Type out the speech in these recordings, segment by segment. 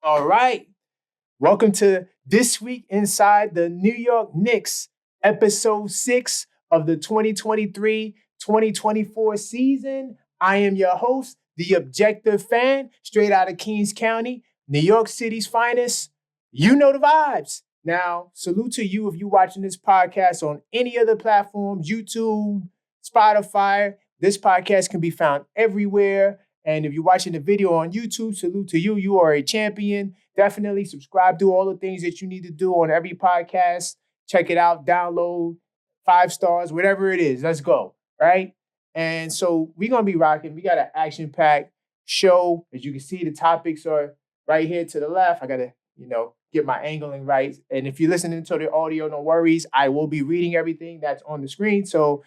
All right. Welcome to This Week Inside the New York Knicks, episode 6 of the 2023-2024 season. I am your host, the objective fan, straight out of Kings County, New York City's finest. You know the vibes. Now, salute to you if you're watching this podcast on any other platforms, YouTube, Spotify. This podcast can be found everywhere. And if you're watching the video on YouTube, salute to you. You are a champion. Definitely subscribe, do all the things that you need to do on every podcast. Check it out, download, 5 stars, whatever it is. Let's go, right? And so we're going to be rocking. We got an action-packed show. As you can see, the topics are right here to the left. I got to, get my angling right. And if you're listening to the audio, no worries. I will be reading everything that's on the screen. So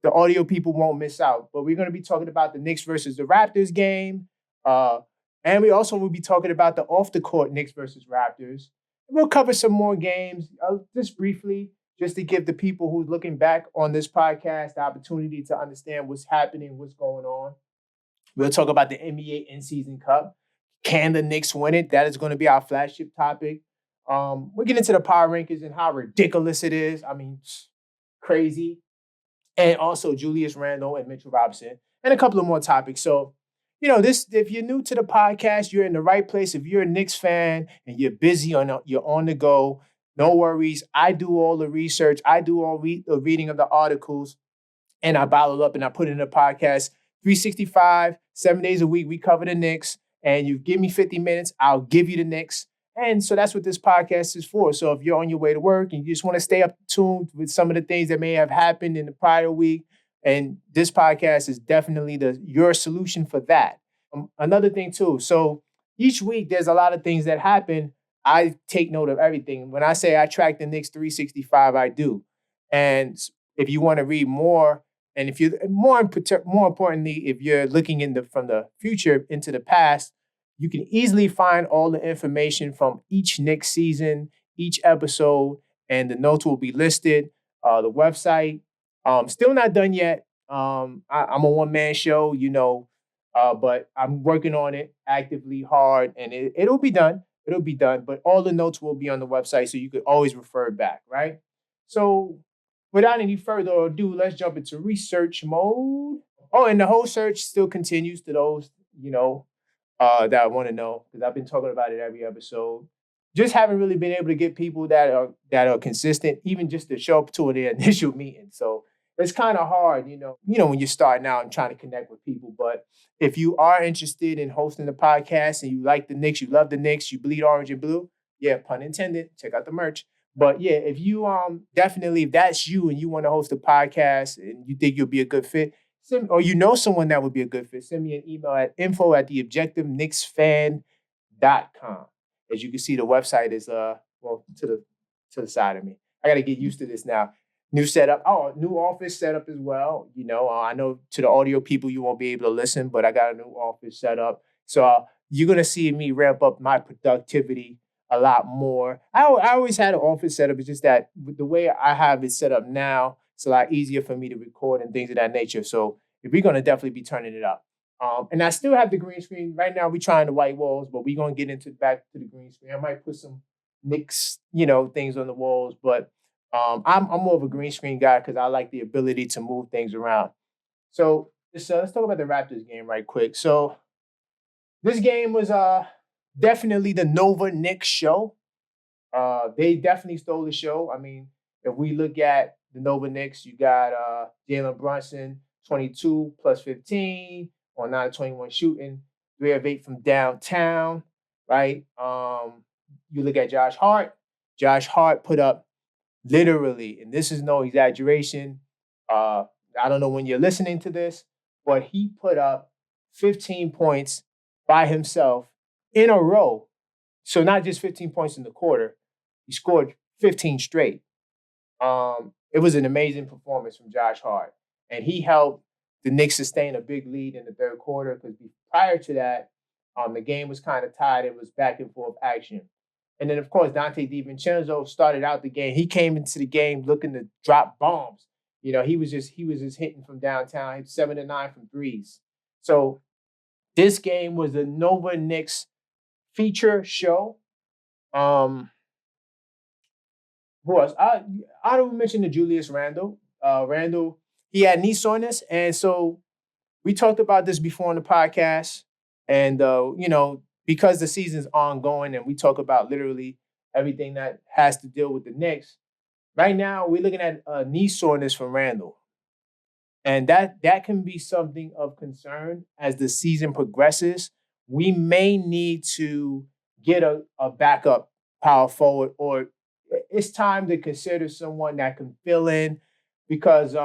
the audio people won't miss out. But we're going to be talking about the Knicks versus the Raptors game. And we also will be talking about the off-the-court Knicks versus Raptors. We'll cover some more games just briefly, just to give the people who's looking back on this podcast the opportunity to understand what's happening, what's going on. We'll talk about the NBA in-season cup. Can the Knicks win it? That is going to be our flagship topic. We'll get into the power rankings and how ridiculous it is. I mean, crazy. And also Julius Randle and Mitchell Robinson, and a couple of more topics. So, if you're new to the podcast, you're in the right place. If you're a Knicks fan and you're busy you're on the go, no worries. I do all the research. I do all the reading of the articles, and I bottle up and I put it in the podcast. 365, 7 days a week, we cover the Knicks. And you give me 50 minutes, I'll give you the Knicks. And so that's what this podcast is for. So if you're on your way to work and you just want to stay up tuned with some of the things that may have happened in the prior week, and this podcast is definitely your solution for that. Another thing too, so each week there's a lot of things that happen. I take note of everything. When I say I track the Knicks 365, I do. And if you want to read more, and if you're more importantly, if you're looking from the future into the past, you can easily find all the information from each Knicks season, each episode, and the notes will be listed. The website, still not done yet. I'm a one-man show, but I'm working on it actively, hard, and it'll be done. It'll be done, but all the notes will be on the website, so you could always refer back, right? So without any further ado, let's jump into research mode. Oh, and the whole search still continues to those, that I want to know, because I've been talking about it every episode. Just haven't really been able to get people that are consistent, even just to show up to their initial meeting. So it's kind of hard, when you're starting out and trying to connect with people. But if you are interested in hosting the podcast and you like the Knicks, you love the Knicks, you bleed orange and blue, yeah, pun intended, check out the merch. But yeah, if you definitely, if that's you and you want to host a podcast and you think you'll be a good fit, or you know someone that would be a good fit, send me an email at info@theobjectiveknicksfan.com. As you can see, the website is to the side of me. I got to get used to this now. New setup. Oh, new office setup as well. I know to the audio people you won't be able to listen, but I got a new office set up. So you're gonna see me ramp up my productivity a lot more. I always had an office setup. It's just that with the way I have it set up now, it's a lot easier for me to record and things of that nature. So we're going to definitely be turning it up. And I still have the green screen. Right now, we're trying the white walls, but we're going to get back to the green screen. I might put some Knicks, things on the walls. But I'm more of a green screen guy because I like the ability to move things around. So let's talk about the Raptors game right quick. So this game was definitely the Nova Knicks show. They definitely stole the show. I mean, if we look at the Nova Knicks, you got Jalen Brunson, 22 plus 15 on 9-21 shooting, 3 of 8 from downtown, right? You look at Josh Hart. Josh Hart put up literally, and this is no exaggeration. I don't know when you're listening to this, but he put up 15 points by himself in a row. So not just 15 points in the quarter. He scored 15 straight. It was an amazing performance from Josh Hart. And he helped the Knicks sustain a big lead in the third quarter because prior to that, the game was kind of tied. It was back and forth action. And then, of course, Dante DiVincenzo started out the game. He came into the game looking to drop bombs. He was just hitting from downtown, 7 to 9 from threes. So this game was the Nova Knicks feature show. Um, who else? I don't mention the Julius Randle. Randle, he had knee soreness, and so we talked about this before on the podcast. And because the season's ongoing, and we talk about literally everything that has to deal with the Knicks. Right now, we're looking at knee soreness from Randle. And that can be something of concern as the season progresses. We may need to get a backup power forward, or it's time to consider someone that can fill in because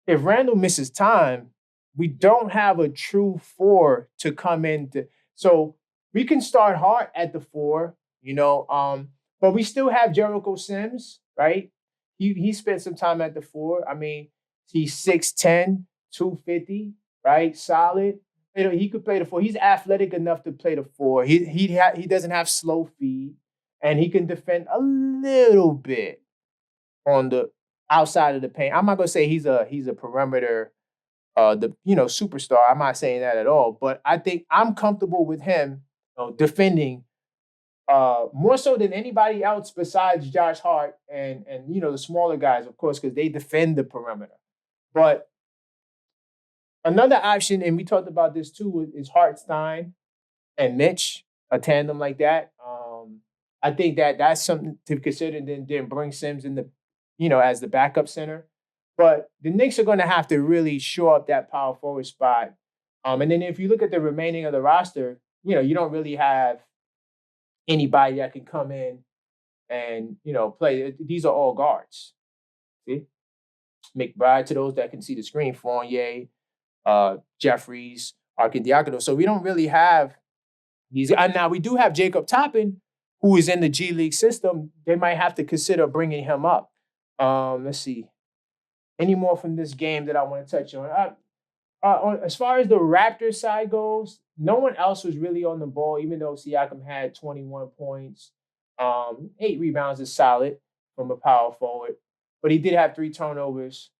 if Randle misses time, we don't have a true four to come in to. So we can start Hart at the four, but we still have Jericho Sims, right? He spent some time at the four. I mean, he's 6'10", 250, right? Solid. He could play the four. He's athletic enough to play the four. He doesn't have slow feet, and he can defend a little bit on the outside of the paint. I'm not gonna say he's a perimeter superstar. I'm not saying that at all. But I think I'm comfortable with him defending more so than anybody else besides Josh Hart and the smaller guys, of course, because they defend the perimeter. But another option, and we talked about this too, is Hartstein and Mitch, a tandem like that. I think that's something to consider. Then bring Sims in the, as the backup center. But the Knicks are going to have to really shore up that power forward spot. And then if you look at the remaining of the roster, you don't really have anybody that can come in and play. These are all guards. See, McBride to those that can see the screen. Fournier, Jeffries, Arcidiacono. So we don't really have these. And now we do have Jacob Toppin, who is in the G League system. They might have to consider bringing him up. Let's see. Any more from this game that I want to touch on? As far as the Raptors side goes, no one else was really on the ball, even though Siakam had 21 points. 8 rebounds is solid from a power forward. But he did have 3 turnovers.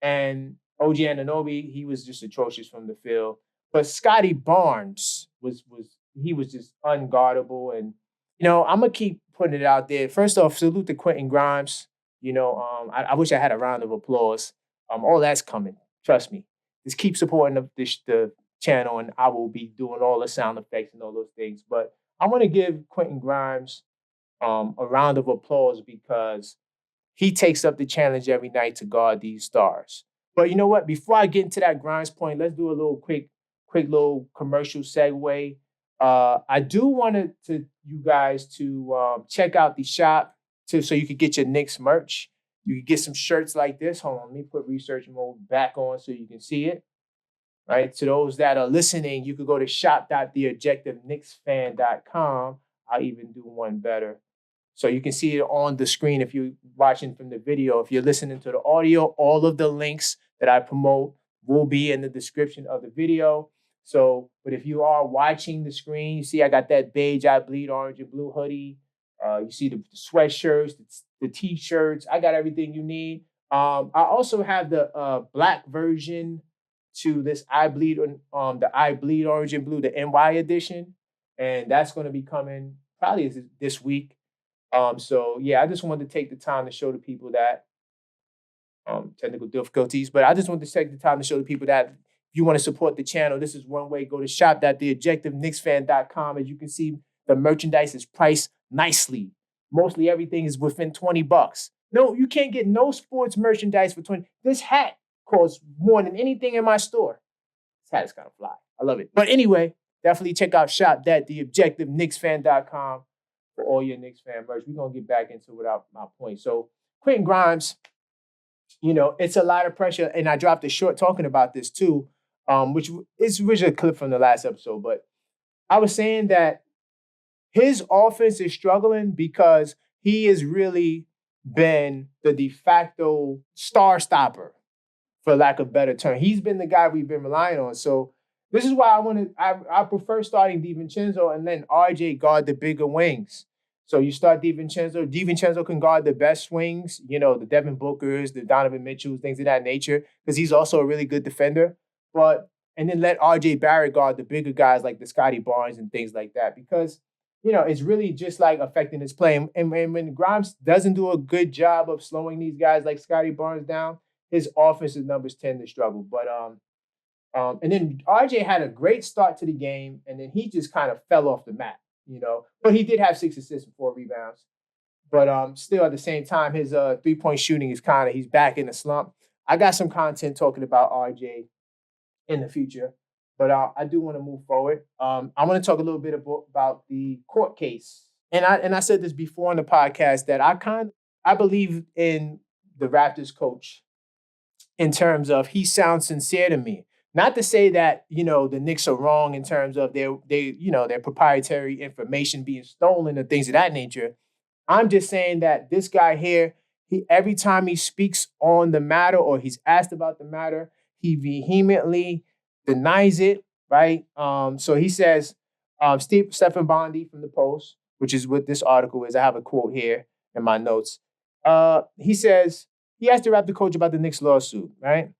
And OG Anunoby, he was just atrocious from the field. But Scotty Barnes was just unguardable. And, I'm going to keep putting it out there. First off, salute to Quentin Grimes. I wish I had a round of applause. All that's coming. Trust me. Just keep supporting the channel, and I will be doing all the sound effects and all those things. But I want to give Quentin Grimes a round of applause because he takes up the challenge every night to guard these stars. But you know what? Before I get into that Grimes point, let's do a little quick little commercial segue. I do want you guys to check out the shop so you could get your Knicks merch. You can get some shirts like this. Hold on, let me put research mode back on so you can see it. Right? To those that are listening, you could go to shop.theobjectiveknicksfan.com. I'll even do one better. So you can see it on the screen if you're watching from the video. If you're listening to the audio, all of the links that I promote will be in the description of the video. So, but if you are watching the screen, you see I got that beige, I bleed orange and blue hoodie. You see the sweatshirts, the t-shirts. I got everything you need. I also have the black version to this I bleed orange and blue, the NY edition, and that's going to be coming probably this week. So yeah, I just wanted to take the time to show the people that technical difficulties, but I just wanted to take the time to show the people that if you want to support the channel, this is one way. Go to shop.theobjectiveknicksfan.com. As you can see, the merchandise is priced nicely. Mostly everything is within $20. No, you can't get no sports merchandise for 20. This hat costs more than anything in my store. This hat is kind of fly. I love it. But anyway, definitely check out shop.theobjectiveknicksfan.com for all your Knicks fan merch. We're going to get back into it without my point. So Quentin Grimes, it's a lot of pressure. And I dropped a short talking about this too, which is originally a clip from the last episode. But I was saying that his offense is struggling because he has really been the de facto star stopper, for lack of a better term. He's been the guy we've been relying on. So this is why I prefer starting DiVincenzo and then RJ guard the bigger wings. So you start DiVincenzo. DiVincenzo can guard the best wings, the Devin Bookers, the Donovan Mitchells, things of that nature, because he's also a really good defender. But and then let RJ Barrett guard the bigger guys like the Scotty Barnes and things like that. Because, it's really just like affecting his play. And when Grimes doesn't do a good job of slowing these guys like Scotty Barnes down, his offensive numbers tend to struggle. And then RJ had a great start to the game, and then he just kind of fell off the map, But he did have 6 assists and 4 rebounds. But still, at the same time, his 3-point shooting is he's back in the slump. I got some content talking about RJ in the future, but I do want to move forward. I want to talk a little bit about the court case, and I said this before on the podcast that I believe in the Raptors coach in terms of he sounds sincere to me. Not to say that the Knicks are wrong in terms of their proprietary information being stolen and things of that nature. I'm just saying that this guy here, he every time he speaks on the matter or he's asked about the matter, he vehemently denies it, right? So he says, Stephen Bondi from the Post, which is what this article is. I have a quote here in my notes. He says, he asked the Raptor coach about the Knicks lawsuit, right?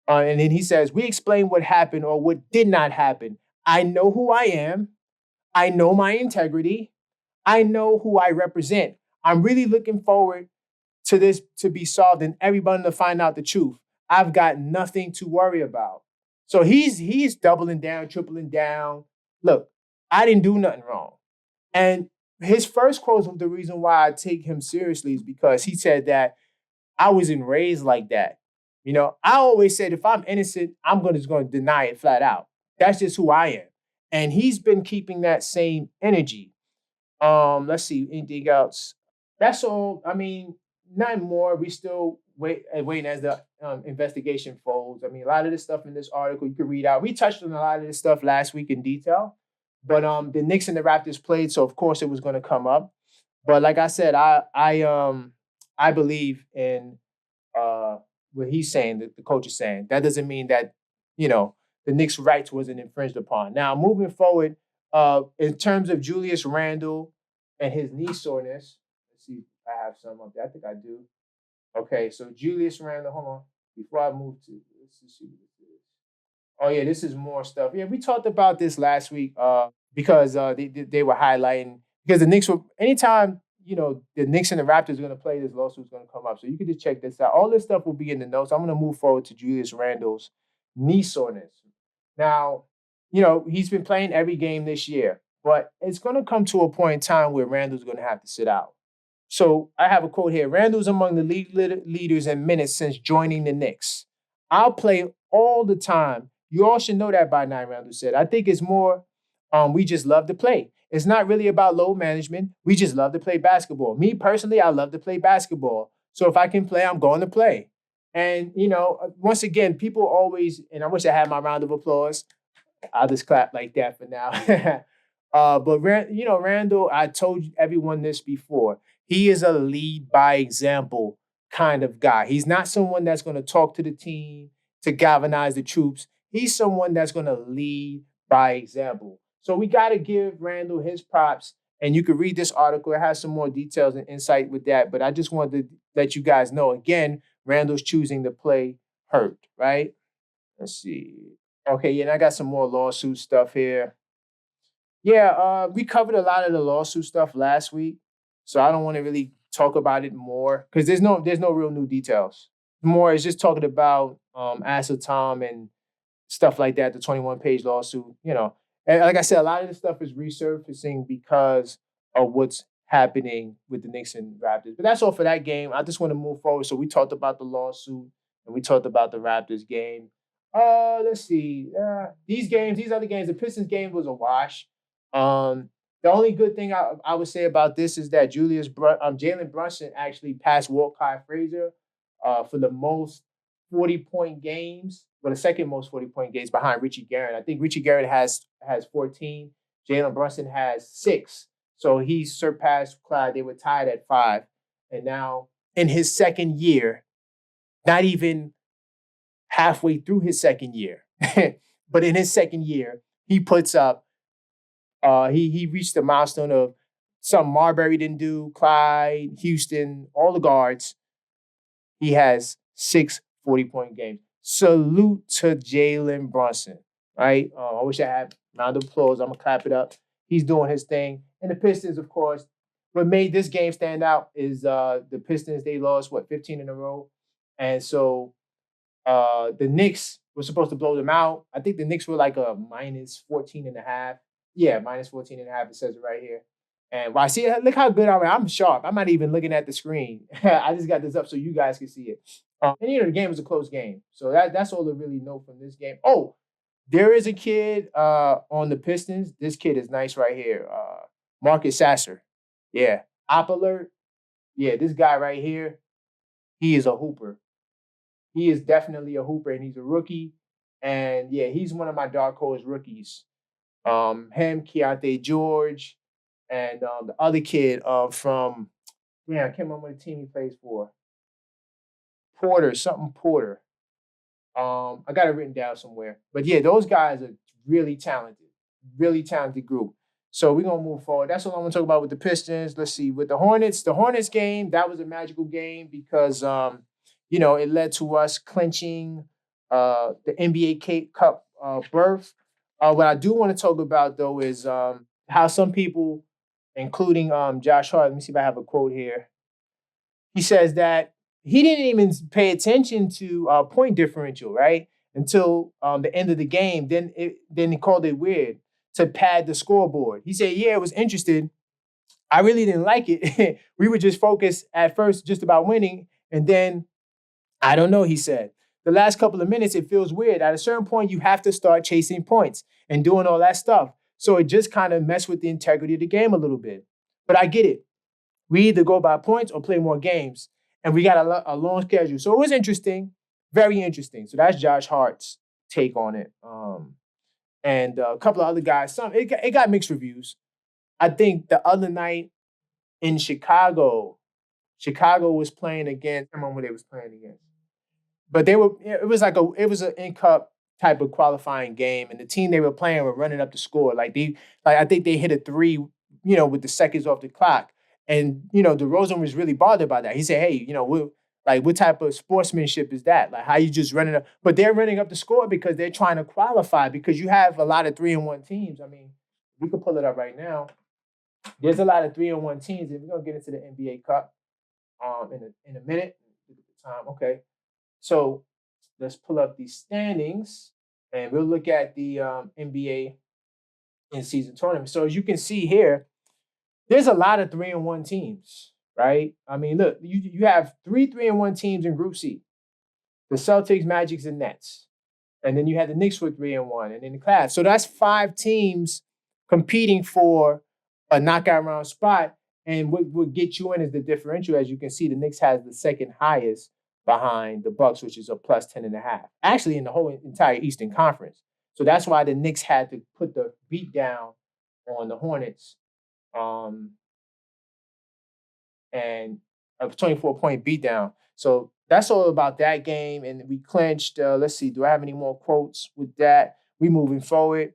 And then he says, we explain what happened or what did not happen. I know who I am. I know my integrity. I know who I represent. I'm really looking forward to this to be solved and everybody to find out the truth. I've got nothing to worry about. So he's doubling down, tripling down. Look, I didn't do nothing wrong. And his first quote was the reason why I take him seriously is because he said that I wasn't raised like that. I always said if I'm innocent, I'm just going to deny it flat out. That's just who I am. And he's been keeping that same energy. Let's see, anything else? That's all. I mean, nothing more. We still waiting as the investigation folds. I mean, a lot of this stuff in this article you can read out. We touched on a lot of this stuff last week in detail, but the Knicks and the Raptors played, so of course it was going to come up. But like I said, I believe in what he's saying, that the coach is saying. That doesn't mean that the Knicks' rights wasn't infringed upon. Now, moving forward, in terms of Julius Randle and his knee soreness, let's see if I have some up there. I think I do. Okay, so Julius Randle, hold on. Before I move to, let's just see what this is. Oh, yeah, this is more stuff. Yeah, we talked about this last week because they were highlighting, because the Knicks were, anytime, the Knicks and the Raptors are going to play, this lawsuit's going to come up. So you can just check this out. All this stuff will be in the notes. I'm going to move forward to Julius Randle's knee soreness. Now, he's been playing every game this year, but it's going to come to a point in time where Randle's going to have to sit out. So I have a quote here. Randle's among the league leaders in minutes since joining the Knicks. I'll play all the time. You all should know that by now, Randle said. I think it's more, we just love to play. It's not really about load management. We just love to play basketball. Me personally, I love to play basketball. So if I can play, I'm going to play. And, once again, people always, and I wish I had my round of applause. I'll just clap like that for now. But Randle, I told everyone this before. He is a lead by example kind of guy. He's not someone that's going to talk to the team to galvanize the troops. He's someone that's going to lead by example. So we got to give Randle his props. And you can read this article. It has some more details and insight with that. But I just wanted to let you guys know, again, Randle's choosing to play hurt, right? Let's see. Okay, yeah, and I got some more lawsuit stuff here. Yeah, we covered a lot of the lawsuit stuff last week, so I don't want to really talk about it more because there's no real new details. More is just talking about Asa Tom and stuff like that, the 21-page lawsuit, And like I said, a lot of this stuff is resurfacing because of what's happening with the Knicks and Raptors. But that's all for that game. I just want to move forward. So we talked about the lawsuit and we talked about the Raptors game. Let's see. These other games, the Pistons game was a wash. The only good thing I would say about this is that Jalen Brunson actually passed Walt Frazier for the most 40-point games, the second most 40-point games behind Richie Guerin. I think Richie Guerin has 14. Jalen Brunson has 6. So he surpassed Clyde. They were tied at 5. And now in his second year, not even halfway through his second year, but in his second year, he puts up, he reached the milestone of something Marbury didn't do, Clyde, Houston, all the guards. He has 6 40-point games. Salute to Jalen Brunson. right? I wish I had a round of applause. I'm gonna clap it up. He's doing his thing. And the Pistons, of course, what made this game stand out is the Pistons. They lost 15 in a row, and so the Knicks were supposed to blow them out. I think the Knicks were like a minus 14 and a half. Yeah, minus 14 and a half. It says it right here. And I see, look how good I'm sharp. I'm not even looking at the screen. I just got this up so you guys can see it. And the game was a close game. So that's all I really know from this game. Oh, there is a kid on the Pistons. This kid is nice right here. Marcus Sasser. Yeah. Op alert. Yeah, this guy right here, he is a hooper. He is definitely a hooper, and he's a rookie. And yeah, he's one of my dark horse rookies. Him, Keontae George, and the other kid from I can't remember what team he plays for. Porter, something Porter. I got it written down somewhere. But yeah, those guys are really talented group. So we're gonna move forward. That's what I'm gonna talk about with the Pistons. Let's see. With the Hornets game, that was a magical game because it led to us clinching the NBA Cup berth. What I do want to talk about though is how some people, including Josh Hart, let me see if I have a quote here. He says that he didn't even pay attention to point differential, right? Until the end of the game. Then he called it weird to pad the scoreboard. He said, yeah, it was interesting. I really didn't like it. We were just focused at first just about winning. And then, I don't know, he said. The last couple of minutes, it feels weird. At a certain point, you have to start chasing points and doing all that stuff. So it just kind of messed with the integrity of the game a little bit. But I get it. We either go by points or play more games. And we got a long schedule. So it was interesting, very interesting. So that's Josh Hart's take on it. And a couple of other guys. It got mixed reviews. I think the other night in Chicago was playing against, I don't remember who they was playing against. But it was an in-cup type of qualifying game. And the team they were playing were running up the score. I think they hit a three, with the seconds off the clock. And, DeRozan was really bothered by that. He said, hey, what type of sportsmanship is that? Like, how you just running up? But they're running up the score because they're trying to qualify because you have a lot of 3-1 teams. I mean, we could pull it up right now. There's a lot of 3-1 teams, and we're going to get into the NBA Cup in a minute. Look at the time. Okay. So let's pull up these standings, and we'll look at the NBA in-season tournament. So as you can see here, there's a lot of 3-1 teams, right? I mean, look, you have 3-1 teams in Group C. The Celtics, Magics, and Nets. And then you had the Knicks with 3-1, and then the Cavs. So that's 5 teams competing for a knockout round spot. And what would get you in is the differential. As you can see, the Knicks has the second highest behind the Bucks, which is a plus 10.5. Actually, in the whole entire Eastern Conference. So that's why the Knicks had to put the beat down on the Hornets. And a 24-point beatdown. So that's all about that game. And we clinched. Let's see. Do I have any more quotes with that? We moving forward.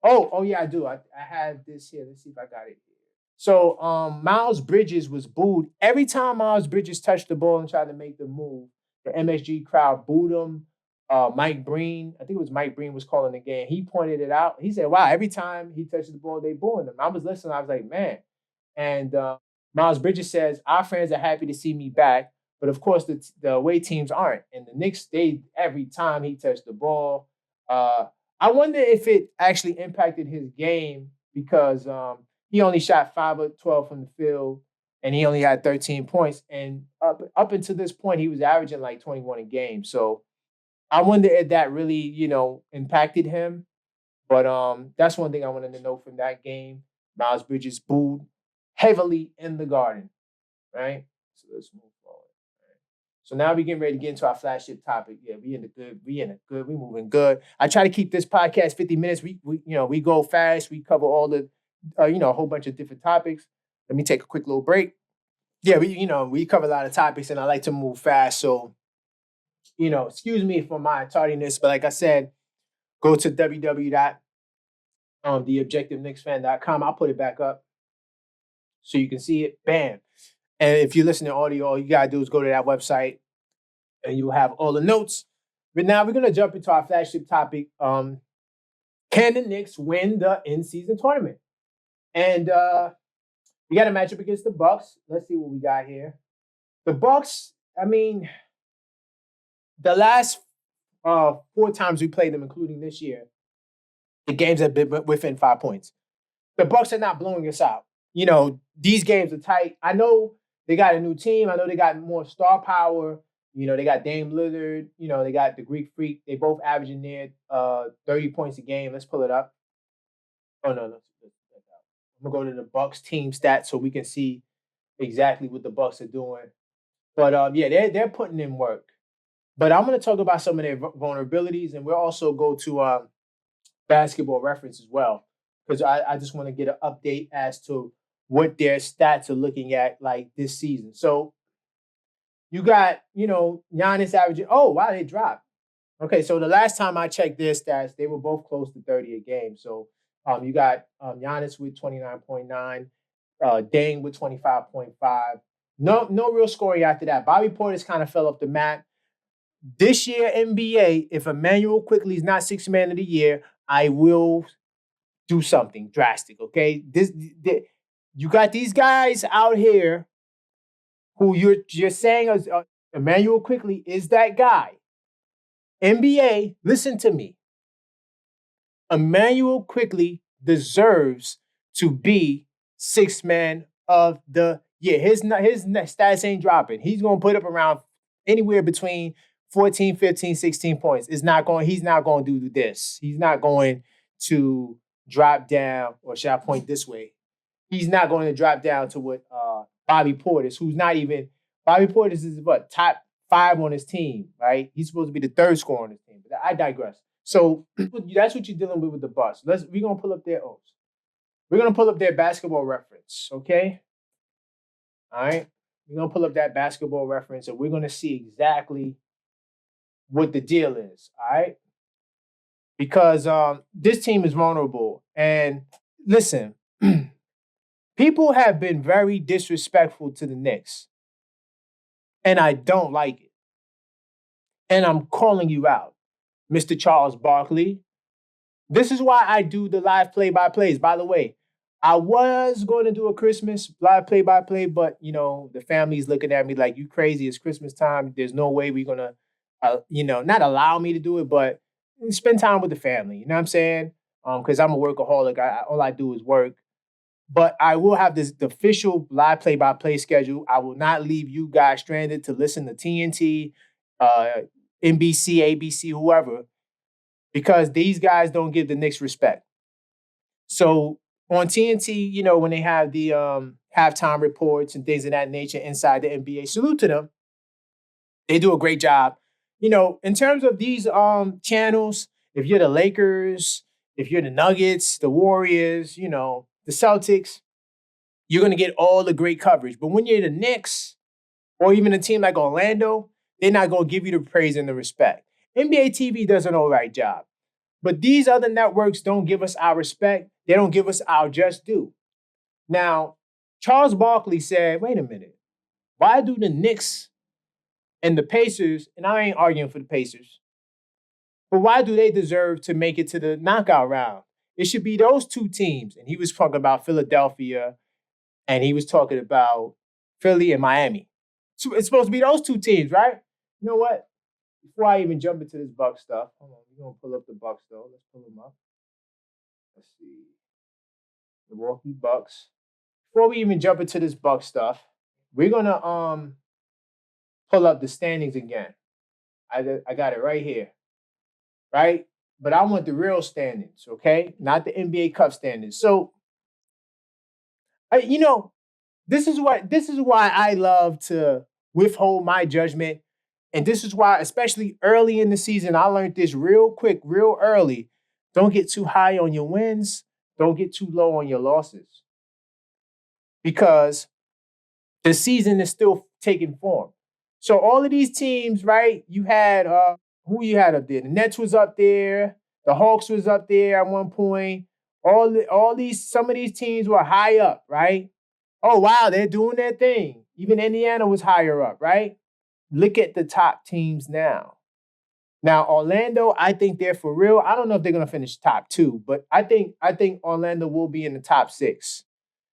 Oh yeah, I do. I have this here. Let's see if I got it here. So Miles Bridges was booed. Every time Miles Bridges touched the ball and tried to make the move, the MSG crowd booed him. Mike Breen, I think it was Mike Breen was calling the game. He pointed it out. He said, wow, every time he touches the ball, they booing him. I was listening. I was like, man. And Miles Bridges says, our fans are happy to see me back. But of course, the away teams aren't. And the Knicks, every time he touched the ball. I wonder if it actually impacted his game because he only shot 5 of 12 from the field and he only had 13 points. And up until this point, he was averaging like 21 a game. So I wonder if that really, impacted him. But that's one thing I wanted to know from that game. Miles Bridges booed heavily in the Garden, right? So let's move forward. Right. So now we're getting ready to get into our flagship topic. Yeah, we moving good. I try to keep this podcast 50 minutes. We go fast. We cover all the, a whole bunch of different topics. Let me take a quick little break. Yeah, we cover a lot of topics, and I like to move fast. So, excuse me for my tardiness, but like I said, go to www.theobjectiveknicksfan.com. I'll put it back up so you can see it. Bam. And if you're listening to audio, all you got to do is go to that website and you'll have all the notes. But now we're going to jump into our flagship topic. Can the Knicks win the in-season tournament? And we got a matchup against the Bucks. Let's see what we got here. The Bucks, I mean, the last 4 times we played them, including this year, the games have been within 5 points. The Bucks are not blowing us out. You know, these games are tight. I know they got a new team. I know they got more star power. You know, they got Dame Lillard. You know, they got the Greek Freak. They both averaging near 30 points a game. Let's pull it up. Oh, no. I'm going to go to the Bucks team stats so we can see exactly what the Bucks are doing. But, yeah, they're putting in work. But I'm going to talk about some of their vulnerabilities, and we'll also go to Basketball Reference as well, because I just want to get an update as to what their stats are looking at like this season. So you got, Giannis averaging, oh, wow, they dropped. Okay, so the last time I checked their stats, they were both close to 30 a game. So you got Giannis with 29.9, Dame with 25.5. No real scoring after that. Bobby Portis kind of fell off the map. This year, NBA, if Emmanuel Quickley is not sixth man of the year, I will do something drastic, okay? You got these guys out here who you're saying Emmanuel Quickley is that guy. NBA, listen to me. Emmanuel Quickley deserves to be sixth man of the year. His stats ain't dropping. He's going to put up around anywhere between 14, 15, 16 points. He's not going to do this. He's not going to drop down, or should I point this way? He's not going to drop down to what Bobby Portis, who's not even, Bobby Portis is what, top 5 on his team, right? He's supposed to be the 3rd scorer on his team. But I digress. So that's what you're dealing with the Bucks. We're going to pull up their O's. We're going to pull up their Basketball Reference, okay? All right? We're going to pull up that Basketball Reference, and we're going to see exactly what the deal is, all right? Because this team is vulnerable. And listen, people have been very disrespectful to the Knicks, and I don't like it. And I'm calling you out, Mr. Charles Barkley. This is why I do the live play-by-plays. By the way, I was going to do a Christmas live play-by-play, but, the family's looking at me like, you crazy. It's Christmas time. There's no way we're going to not allow me to do it, but spend time with the family. You know what I'm saying? Because I'm a workaholic. All I do is work. But I will have the official live play-by-play schedule. I will not leave you guys stranded to listen to TNT, NBC, ABC, whoever, because these guys don't give the Knicks respect. So on TNT, when they have the halftime reports and things of that nature inside the NBA, salute to them. They do a great job. In terms of these channels, if you're the Lakers, if you're the Nuggets, the Warriors, the Celtics, you're going to get all the great coverage. But when you're the Knicks or even a team like Orlando, they're not going to give you the praise and the respect. NBA TV does an all right job. But these other networks don't give us our respect. They don't give us our just due. Now, Charles Barkley said, wait a minute, why do the Knicks and the Pacers, and I ain't arguing for the Pacers, but why do they deserve to make it to the knockout round? It should be those 2 teams. And he was talking about Philadelphia, and he was talking about Philly and Miami. So it's supposed to be those 2 teams, right? You know what? Before I even jump into this Bucks stuff, hold on, we're going to pull up the Bucks, though. Let's pull them up. Let's see. Milwaukee Bucks. Before we even jump into this Bucks stuff, we're going to pull up the standings again. I got it right here, right? But I want the real standings, okay? Not the NBA Cup standings. So, this is why I love to withhold my judgment. And this is why, especially early in the season, I learned this real quick, real early. Don't get too high on your wins. Don't get too low on your losses. Because the season is still taking form. So all of these teams, right? You had, who you had up there? The Nets was up there. The Hawks was up there at one point. Some of these teams were high up, right? Oh, wow, they're doing their thing. Even Indiana was higher up, right? Look at the top teams now. Now, Orlando, I think they're for real. I don't know if they're gonna finish top two, but I think Orlando will be in the top six.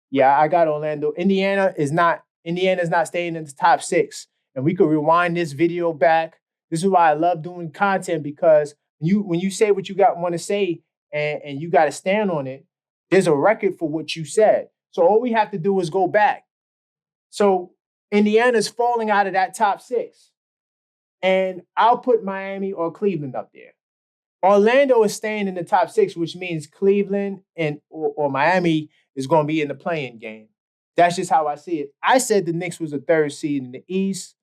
Yeah, I got Orlando. Indiana's not staying in the top six. And we could rewind this video back. This is why I love doing content, because when you say what you want to say, and you got to stand on it, there's a record for what you said. So all we have to do is go back. So Indiana's falling out of that top six. And I'll put Miami or Cleveland up there. Orlando is staying in the top six, which means Cleveland or Miami is going to be in the play-in game. That's just how I see it. I said the Knicks was a third seed in the East.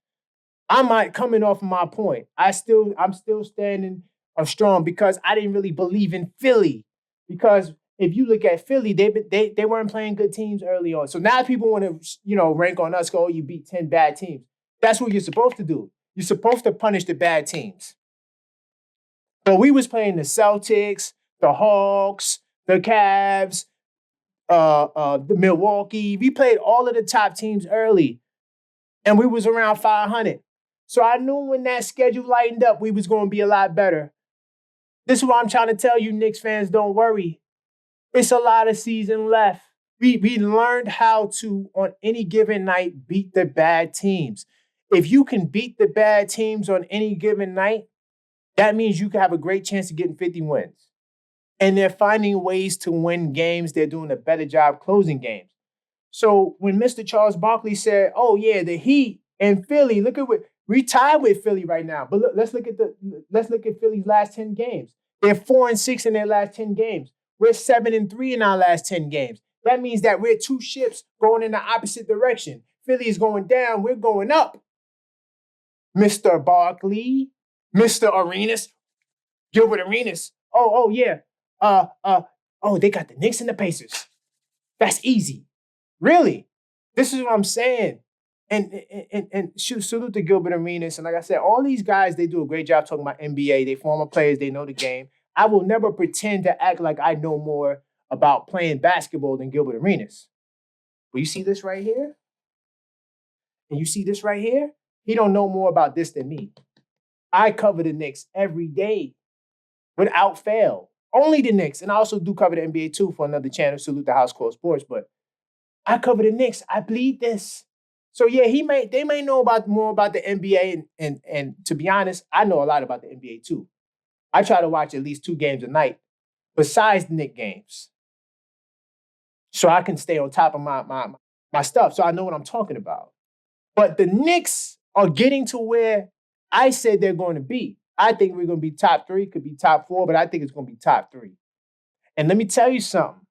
Coming off of my point. I'm still standing strong because I didn't really believe in Philly. Because if you look at Philly, they weren't playing good teams early on. So now people want to rank on us. Go, oh, you beat 10 bad teams. That's what you're supposed to do. You're supposed to punish the bad teams. So we was playing the Celtics, the Hawks, the Cavs, the Milwaukee. We played all of the top teams early, and we was around 500. So I knew when that schedule lightened up, we was going to be a lot better. This is what I'm trying to tell you, Knicks fans. Don't worry. It's a lot of season left. We learned how to, on any given night, beat the bad teams. If you can beat the bad teams on any given night, that means you can have a great chance of getting 50 wins. And they're finding ways to win games. They're doing a better job closing games. So when Mr. Charles Barkley said, oh, yeah, the Heat and Philly, look at what we tied with Philly right now. But look, let's look at Philly's last 10 games. They're 4-6 in their last 10 games. We're 7-3 in our last 10 games. That means that we're two ships going in the opposite direction. Philly is going down. We're going up. Mr. Barkley, Mr. Arenas, Gilbert Arenas. Oh, yeah. They got the Knicks and the Pacers. That's easy. Really? This is what I'm saying. And salute to Gilbert Arenas. And like I said, all these guys, they do a great job talking about NBA. They former players. They know the game. I will never pretend to act like I know more about playing basketball than Gilbert Arenas. But you see this right here? And you see this right here? He don't know more about this than me. I cover the Knicks every day without fail. Only the Knicks. And I also do cover the NBA too for another channel. Salute the House Called Sports. But I cover the Knicks. I bleed this. So yeah, they may know more about the NBA. And to be honest, I know a lot about the NBA too. I try to watch at least 2 games a night besides the Knicks games. So I can stay on top of my stuff. So I know what I'm talking about. But the Knicks are getting to where I said they're going to be. I think we're going to be top 3, could be top 4, but I think it's going to be top 3. And let me tell you something.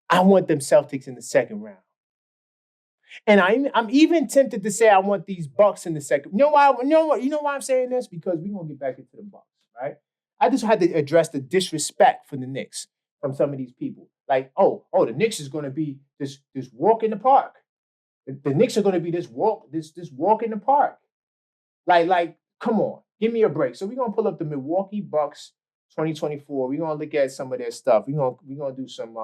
I want them Celtics in the second round. And I'm even tempted to say I want these Bucks in the second. You know why I'm saying this? Because we're going to get back into the Bucks, right? I just had to address the disrespect for the Knicks from some of these people. Like, oh, the Knicks is going to be this walk in the park. The Knicks are going to be this walk in the park. Like, come on, give me a break. So we're going to pull up the Milwaukee Bucks 2024. We're going to look at some of their stuff. We're going to do some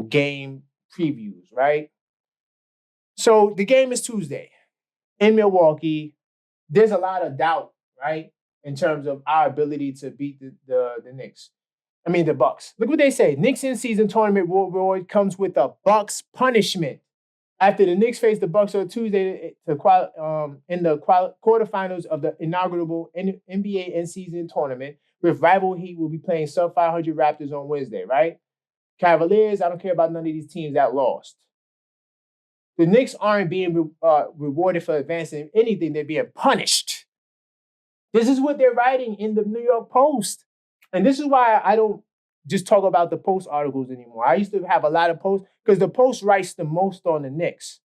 game previews, right? So the game is Tuesday in Milwaukee. There's a lot of doubt, right, in terms of our ability to beat the Knicks. I mean, the Bucks. Look what they say. Knicks in-season tournament reward comes with a Bucks punishment. After the Knicks face the Bucks on Tuesday in the quarterfinals of the inaugural NBA in-season tournament, with rival Heat will be playing sub-500 Raptors on Wednesday, right? Cavaliers, I don't care about none of these teams that lost. The Knicks aren't being rewarded for advancing anything. They're being punished. This is what they're writing in the New York Post. And this is why I don't just talk about the Post articles anymore. I used to have a lot of Posts because the Post writes the most on the Knicks.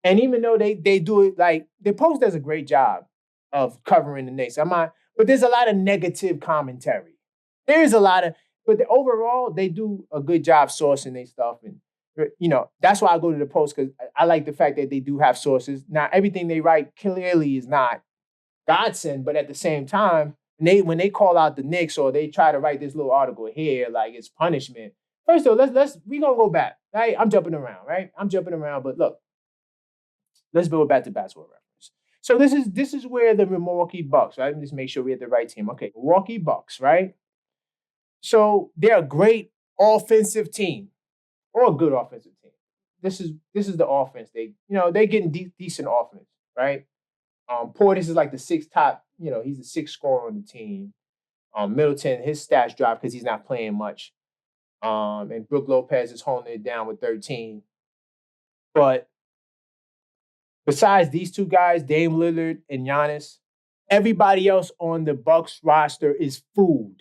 And even though they do it, like, the Post does a great job of covering the Knicks. But there's a lot of negative commentary. There's a lot of, but overall, they do a good job sourcing their stuff. And, that's why I go to the Post, because I like the fact that they do have sources. Now, everything they write clearly is not godsend, but at the same time, when they call out the Knicks or they try to write this little article here, like it's punishment. First of all, we're going to go back, right? I'm jumping around, right? But look, let's build back to basketball reference. So this is where the Milwaukee Bucks, right? Let me just make sure we have the right team. Okay, Milwaukee Bucks, right? So they're a great offensive team or a good offensive team. This is the offense. They getting decent offense, right? Portis is like the sixth top, he's the sixth scorer on the team. Middleton, his stats drop because he's not playing much. And Brook Lopez is holding it down with 13. But besides these two guys, Dame Lillard and Giannis, everybody else on the Bucks roster is food.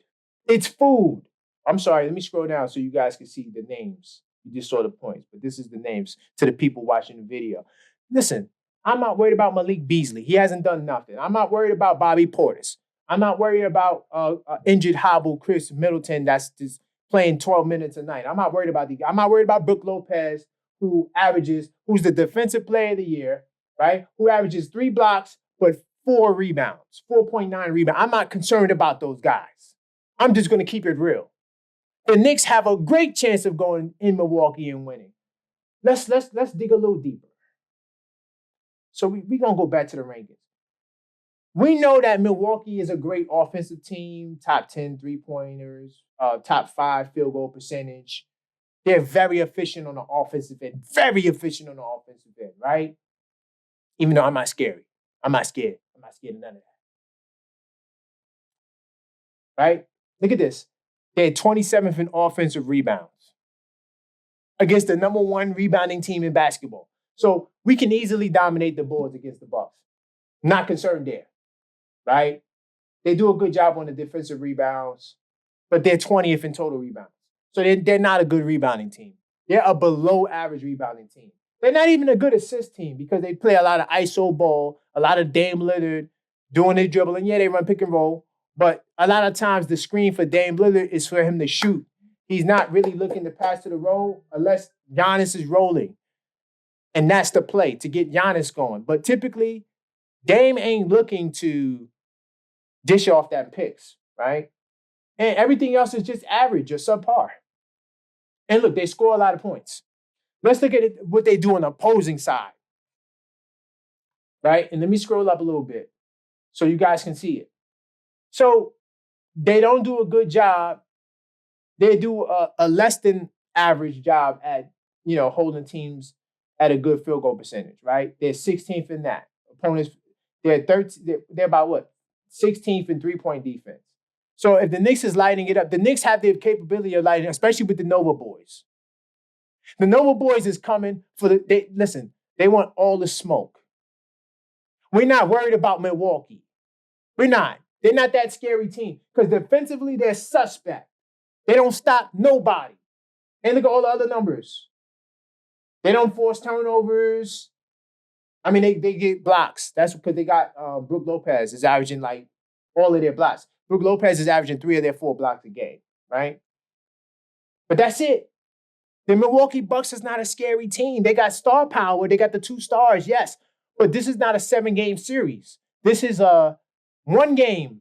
It's food. I'm sorry, let me scroll down so you guys can see the names. You just saw the points, but this is the names to the people watching the video. Listen, I'm not worried about Malik Beasley. He hasn't done nothing. I'm not worried about Bobby Portis. I'm not worried about injured hobble Chris Middleton that's just playing 12 minutes a night. I'm not worried about I'm not worried about Brook Lopez, who's the defensive player of the year, right? Who averages 3 blocks, but 4 rebounds, 4.9 rebounds. I'm not concerned about those guys. I'm just going to keep it real. The Knicks have a great chance of going in Milwaukee and winning. Let's dig a little deeper. So we're going to go back to the rankings. We know that Milwaukee is a great offensive team, top 10 3-pointers, top 5 field goal percentage. They're very efficient on the offensive end, right? Even though I'm not scary. I'm not scared. I'm not scared of none of that. Right? Look at this. They're 27th in offensive rebounds against the number 1 rebounding team in basketball. So we can easily dominate the Bulls against the Bucks. Not concerned there, right? They do a good job on the defensive rebounds, but they're 20th in total rebounds. So they're not a good rebounding team. They're a below average rebounding team. They're not even a good assist team because they play a lot of ISO ball, a lot of Dame Lillard doing their dribbling. Yeah, they run pick and roll, but a lot of times the screen for Dame Lillard is for him to shoot. He's not really looking to pass to the roll unless Giannis is rolling. And that's the play, to get Giannis going. But typically, Dame ain't looking to dish off that picks, right? And everything else is just average or subpar. And look, they score a lot of points. Let's look at what they do on the opposing side, right? And let me scroll up a little bit so you guys can see it. So they don't do a good job. They do a less than average job at, holding teams at a good field goal percentage, right? They're 16th in that. Opponents, they're about 16th in 3-point defense. So if the Knicks is lighting it up, the Knicks have the capability of lighting, especially with the Nova boys. The Nova boys is coming they want all the smoke. We're not worried about Milwaukee. We're not. They're not that scary team because defensively they're suspect. They don't stop nobody. And look at all the other numbers. They don't force turnovers. I mean, they get blocks. That's because they got Brook Lopez is averaging like all of their blocks. Brook Lopez is averaging 3 of their 4 blocks a game, right? But that's it. The Milwaukee Bucks is not a scary team. They got star power. They got the 2 stars, yes. But this is not a 7-game series. This is a one game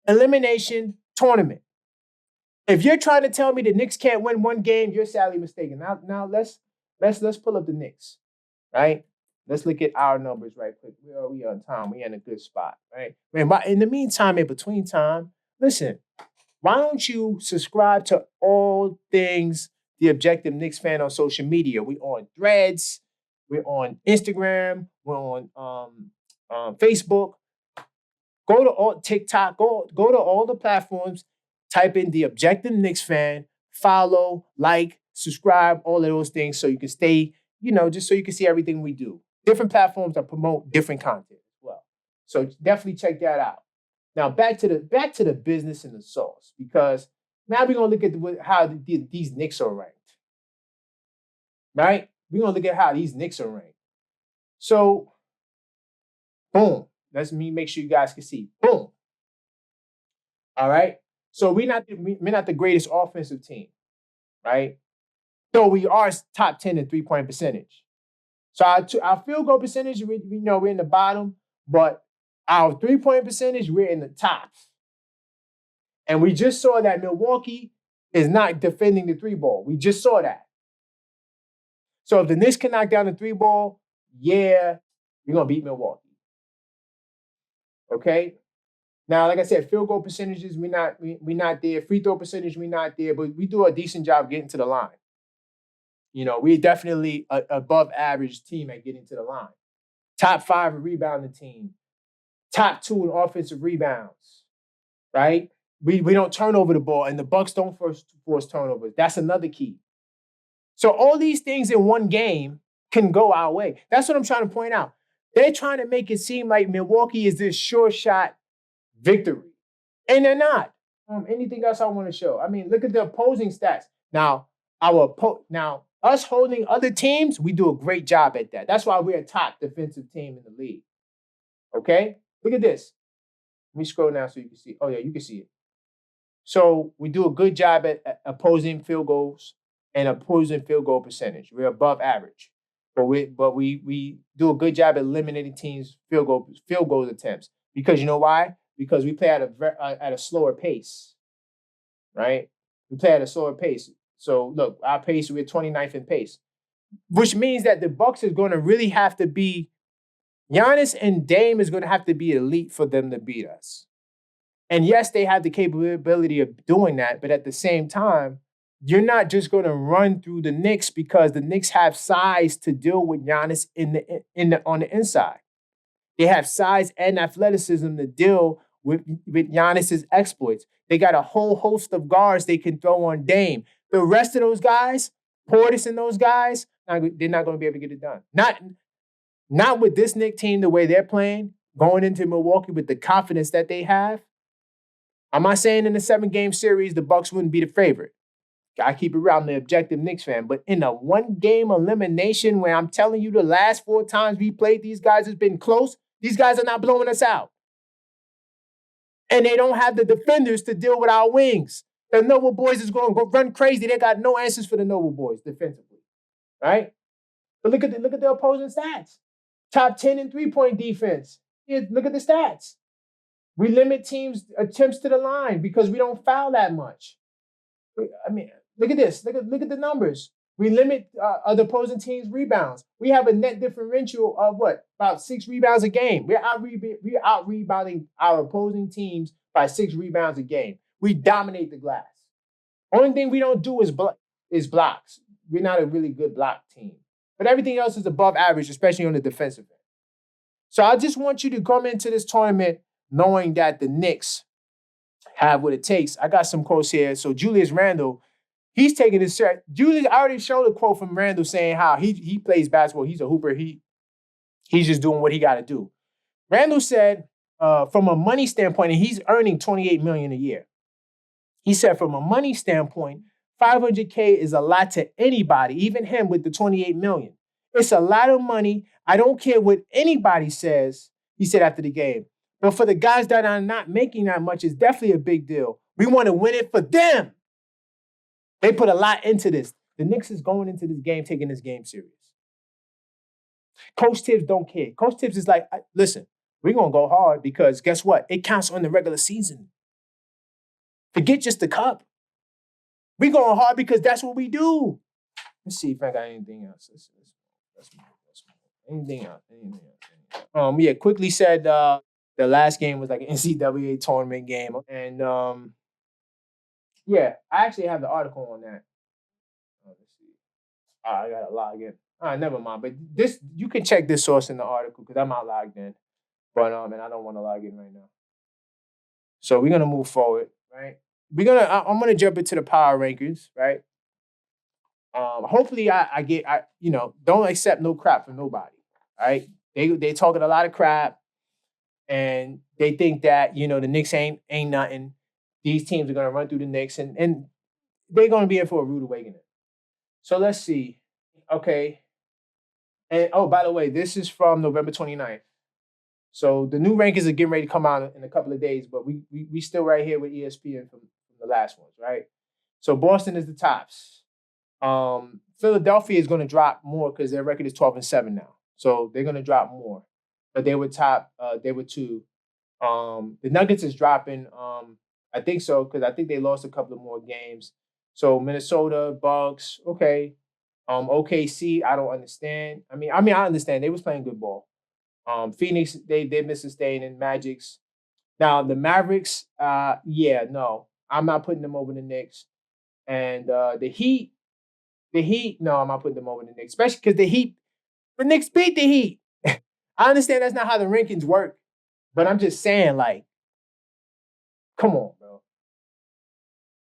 elimination tournament. If you're trying to tell me the Knicks can't win one game, you're sadly mistaken. Now let's pull up the Knicks, right? Let's look at our numbers right quick. We on time. We in a good spot, right? Man, but in the meantime, in between time, listen, why don't you subscribe to all things The Objective Knicks Fan on social media? We on Threads, we're on Instagram, we're on Facebook. Go to all TikTok, go to all the platforms, type in The Objective Knicks Fan, follow, like, subscribe, all of those things so you can stay, just so you can see everything we do. Different platforms that promote different content as well. So definitely check that out. Now back to the business and the sauce, because now we're gonna look at how these Knicks are ranked. Right? We're gonna look at how these Knicks are ranked. So, boom. Let me make sure you guys can see. Boom. All right. So we're not the greatest offensive team, right? Though we are top 10 in 3-point percentage. So our field goal percentage, we know we're in the bottom, but our 3-point percentage, we're in the top. And we just saw that Milwaukee is not defending the 3-ball. We just saw that. So if the Knicks can knock down the 3-ball, yeah, We're going to beat Milwaukee. Okay? Now, like I said, field goal percentages, we're not there. Free throw percentage, we're not there, but we do a decent job getting to the line. We're definitely a above average team at getting to the line. Top 5 rebounding team. Top 2 in offensive rebounds, right? We don't turn over the ball, and the Bucks don't force turnovers. That's another key. So all these things in one game can go our way. That's what I'm trying to point out. They're trying to make it seem like Milwaukee is this sure shot victory, and they're not. Anything else I want to show? I mean, look at the opposing stats. Now, us holding other teams, we do a great job at that. That's why we're a top defensive team in the league. Okay? Look at this. Let me scroll down so you can see. Oh, yeah, you can see it. So we do a good job at opposing field goals and opposing field goal percentage. We're above average. But we do a good job at eliminating teams' field goal attempts. Because you know why? Because we play at a slower pace. Right? We play at a slower pace. So look, our pace, we're 29th in pace. Which means that the Bucks is going to really have to be Giannis and Dame is going to have to be elite for them to beat us. And yes, they have the capability of doing that, but at the same time, you're not just going to run through the Knicks because the Knicks have size to deal with Giannis on the inside. They have size and athleticism to deal with Giannis's exploits. They got a whole host of guards they can throw on Dame. The rest of those guys, Portis and those guys, they're not going to be able to get it done. Not with this Knicks team the way they're playing, going into Milwaukee with the confidence that they have. I'm not saying in the 7-game series the Bucks wouldn't be the favorite. I keep it real, I'm the objective Knicks fan. But in a 1-game elimination where I'm telling you the last 4 times we played these guys has been close, these guys are not blowing us out. And they don't have the defenders to deal with our wings. The Noble boys is going to go run crazy. They got no answers for the Noble boys defensively. Right? But look at the opposing stats. Top 10 in three-point defense. Look at the stats. We limit teams' attempts to the line because we don't foul that much. I mean, look at this. Look at the numbers. We limit the opposing team's rebounds. We have a net differential of what? About 6 rebounds a game. We're out rebounding our opposing teams by 6 rebounds a game. We dominate the glass. Only thing we don't do is blocks. We're not a really good block team. But everything else is above average, especially on the defensive end. So I just want you to come into this tournament knowing that the Knicks have what it takes. I got some quotes here. So Julius Randle, he's taking his shot. I already showed a quote from Randle saying how he plays basketball. He's a hooper. He's just doing what he got to do. Randle said, from a money standpoint, and he's earning $28 million a year. He said, from a money standpoint, $500K is a lot to anybody, even him with the $28 million. It's a lot of money. I don't care what anybody says, he said after the game. But for the guys that are not making that much, it's definitely a big deal. We want to win it for them. They put a lot into this. The Knicks is going into this game, taking this game serious. Coach Thibs don't care. Coach Thibs is like, listen, we're going to go hard because guess what? It counts on the regular season. Forget just the cup. We're going hard because that's what we do. Let's see if I got anything else. Let's anything else. Yeah, quickly said the last game was like an NCAA tournament game. And yeah, I actually have the article on that. Let's see. I got to log in. All right, never mind. But this, you can check this source in the article because I'm not logged in. But and I don't want to log in right now. So we're gonna move forward, right? I'm gonna jump into the power rankings, right? Hopefully don't accept no crap from nobody. All right. They talking a lot of crap and they think that, the Knicks ain't nothing. These teams are gonna run through the Knicks and they're gonna be in for a rude awakening. So let's see. Okay. And by the way, this is from November 29th. So the new rankings are getting ready to come out in a couple of days, but we still right here with ESPN from the last ones, right? So Boston is the tops. Philadelphia is going to drop more because their record is 12-7 now. So they're going to drop more. But they were top. They were 2. The Nuggets is dropping. I think so because I think they lost a couple of more games. So Minnesota, Bucks, okay. OKC, I don't understand. I mean, I understand. They was playing good ball. Phoenix, they've been sustaining. Magic's. Now the Mavericks, no, I'm not putting them over the Knicks. And the Heat, no, I'm not putting them over the Knicks, especially because the Knicks beat the Heat. I understand that's not how the rankings work, but I'm just saying, like, come on, bro.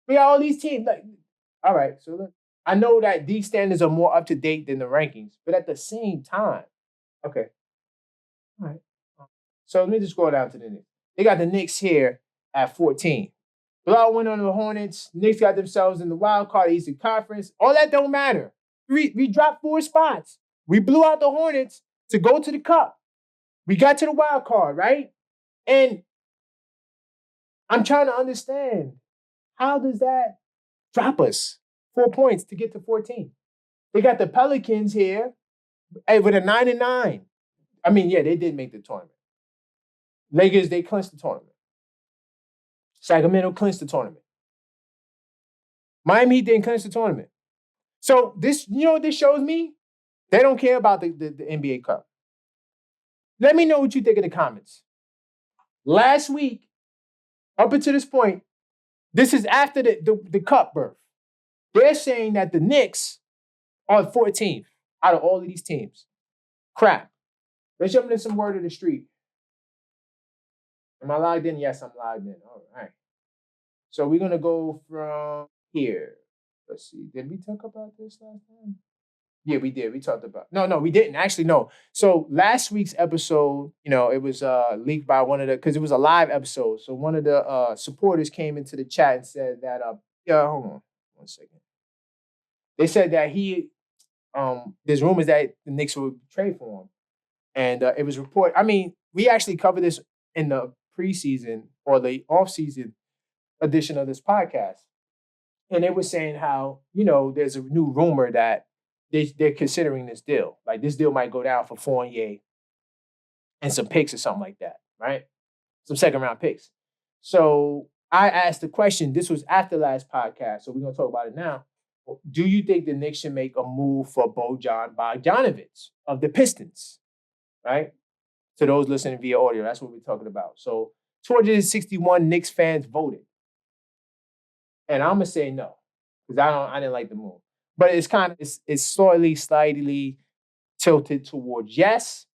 We got all these teams. Like, all right, so look, I know that these standards are more up to date than the rankings, but at the same time, okay, all right. So let me just go down to the Knicks. They got the Knicks here at 14. Blowout win on the Hornets. Knicks got themselves in the wild card Eastern Conference. All that don't matter. We dropped 4 spots. We blew out the Hornets to go to the Cup. We got to the wild card, right? And I'm trying to understand, how does that drop us 4 points to get to 14? They got the Pelicans here with a 9-9. I mean, yeah, they did make the tournament. Lakers, they clinched the tournament. Sacramento clinched the tournament. Miami didn't clinch the tournament. So this, you know what this shows me? They don't care about the NBA Cup. Let me know what you think in the comments. Last week, up until this point, this is after the Cup birth. They're saying that the Knicks are 14th out of all of these teams. Crap. Let's jump into some word of the street. Am I logged in? Yes, I'm logged in. All right. So we're going to go from here. Let's see. Did we talk about this last time? Yeah, we did. We talked about. No, we didn't. Actually, no. So last week's episode, it was leaked by one of the, because it was a live episode. So one of the supporters came into the chat and said that, hold on 1 second. They said that there's rumors that the Knicks would trade for him. And it was reported. I mean, we actually covered this in the preseason or the off-season edition of this podcast. And they were saying how, there's a new rumor that they're considering this deal. Like, this deal might go down for Fournier and some picks or something like that, right? Some second-round picks. So I asked the question. This was after last podcast, so we're going to talk about it now. Do you think the Knicks should make a move for Bojan Bogdanovic of the Pistons? Right? To those listening via audio, that's what we're talking about. So 261 Knicks fans voted. And I'm going to say no, because I didn't like the move. But it's slightly tilted towards yes.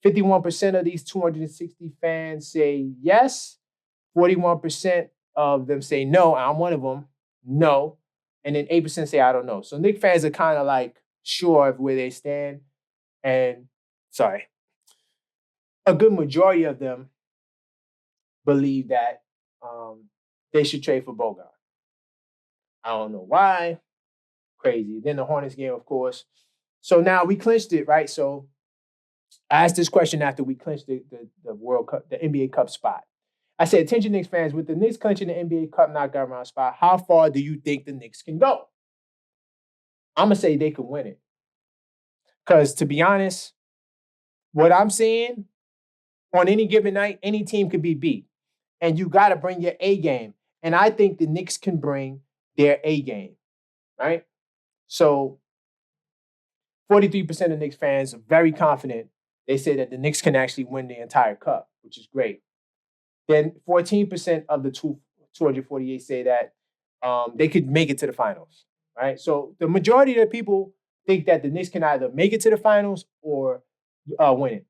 51% of these 260 fans say yes. 41% of them say no. I'm one of them, no. And then 8% say I don't know. So Knicks fans are kind of like sure of where they stand. And a good majority of them believe that they should trade for Bogut. I don't know why. Crazy. Then the Hornets game, of course. So now we clinched it, right? So I asked this question after we clinched the World Cup, the NBA Cup spot. I said, attention Knicks fans, with the Knicks clinching the NBA Cup knockout round spot, how far do you think the Knicks can go? I'm going to say they can win it. Because to be honest, what I'm seeing, on any given night, any team can be beat. And you got to bring your A game. And I think the Knicks can bring their A game, right? So 43% of Knicks fans are very confident. They say that the Knicks can actually win the entire cup, which is great. Then 14% of the 248 say that they could make it to the finals, right? So the majority of the people think that the Knicks can either make it to the finals or win it.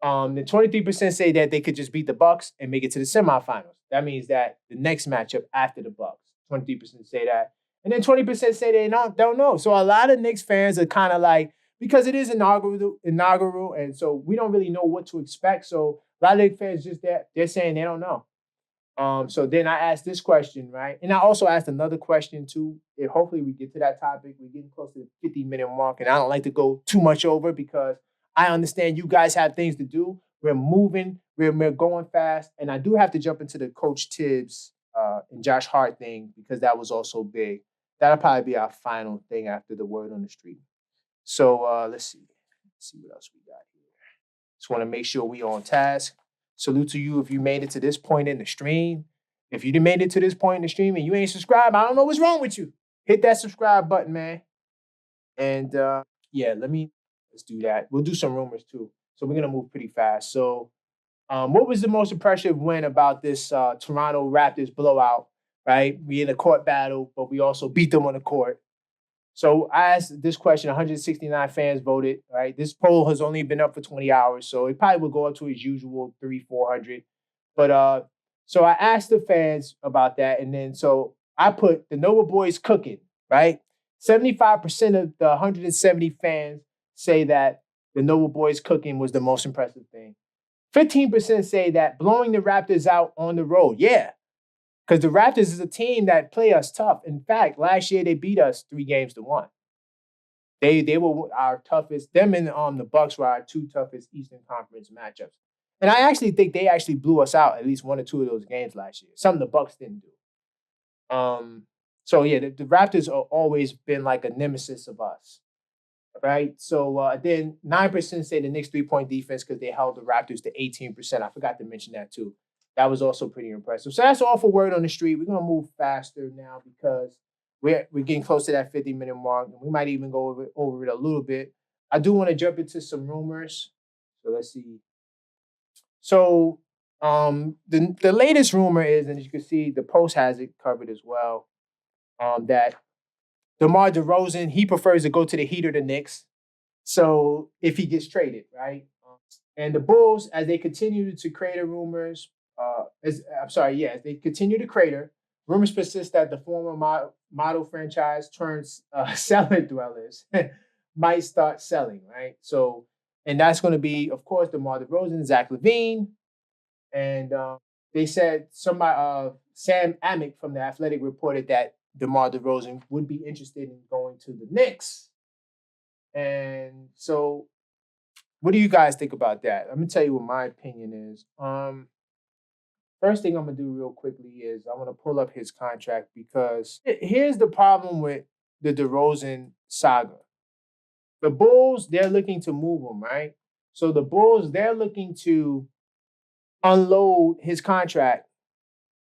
The 23% say that they could just beat the Bucks and make it to the semifinals. That means that the next matchup after the Bucks, 23% say that. And then 20% say they don't know. So a lot of Knicks fans are kind of like, because it is inaugural, and so we don't really know what to expect. So a lot of Knicks fans they're saying they don't know. So then I asked this question, right? And I also asked another question too. If hopefully we get to that topic. We're getting close to the 50-minute mark, and I don't like to go too much over because I understand you guys have things to do. We're moving, we're going fast, and I do have to jump into the Coach Thibs and Josh Hart thing because that was also big. That'll probably be our final thing after the word on the street. So let's see. Let's see what else we got here. Just want to make sure we on task. Salute to you if you made it to this point in the stream. If you didn't made it to this point in the stream and you ain't subscribed, I don't know what's wrong with you. Hit that subscribe button, man. And let's do that. We'll do some rumors too. So we're gonna move pretty fast. So what was the most impressive win about this Toronto Raptors blowout? Right, we in a court battle, but we also beat them on the court. So I asked this question, 169 fans voted, right? This poll has only been up for 20 hours, so it probably will go up to its usual 400. But so I asked the fans about that, and then so I put the Nova Boys cooking, right? 75% of the 170 fans say that the Nova Boys cooking was the most impressive thing. 15% say that blowing the Raptors out on the road. Yeah, because the Raptors is a team that play us tough. In fact, last year they beat us 3-1. They were our toughest. Them and the Bucks were our two toughest Eastern Conference matchups. And I actually think they actually blew us out at least one or two of those games last year. Something the Bucks didn't do. So yeah, the Raptors have always been like a nemesis of us. Right. So then 9% say the Knicks 3-point defense because they held the Raptors to 18%. I forgot to mention that too. That was also pretty impressive. So that's all for word on the street. We're gonna move faster now because we're getting close to that 50-minute mark. We might even go over it a little bit. I do want to jump into some rumors. So let's see. So the latest rumor is, and as you can see, the Post has it covered as well. That DeMar DeRozan, he prefers to go to the Heat or the Knicks. So if he gets traded, right? And the Bulls, as they continue to crater rumors, as they continue to crater, rumors persist that the former model franchise turns cellar dwellers might start selling, right? So, and that's going to be, of course, DeMar DeRozan, Zach LaVine, and they said somebody, Sam Amick from the Athletic reported that DeMar DeRozan would be interested in going to the Knicks. And so, what do you guys think about that? Let me tell you what my opinion is. First thing I'm gonna do real quickly is I want to pull up his contract because here's the problem with the DeRozan saga. The Bulls, they're looking to move him, right? So the Bulls, they're looking to unload his contract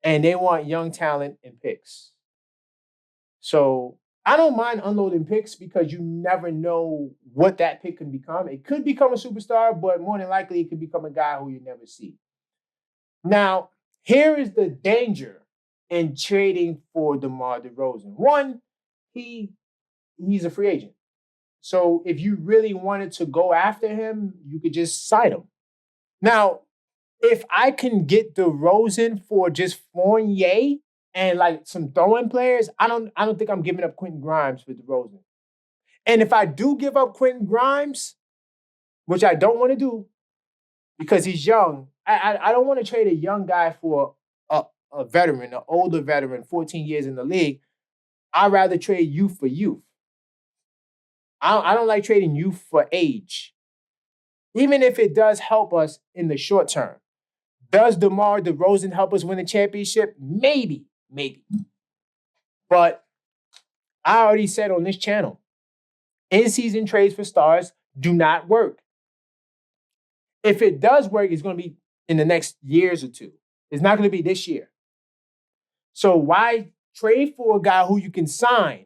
and they want young talent and picks. So I don't mind unloading picks because you never know what that pick can become. It could become a superstar, but more than likely it could become a guy who you never see. Now, here is the danger in trading for DeMar DeRozan. One, he's a free agent. So if you really wanted to go after him, you could just sign him. Now, if I can get DeRozan for just Fournier and like some throwing players, I don't think I'm giving up Quentin Grimes for DeRozan. And if I do give up Quentin Grimes, which I don't want to do because he's young, I don't want to trade a young guy for a veteran, an older veteran, 14 years in the league. I'd rather trade youth for youth. I don't like trading youth for age. Even if it does help us in the short term. Does DeMar DeRozan help us win a championship? Maybe. But I already said on this channel, in-season trades for stars do not work. If it does work, it's going to be in the next years or two. It's not going to be this year. So why trade for a guy who you can sign?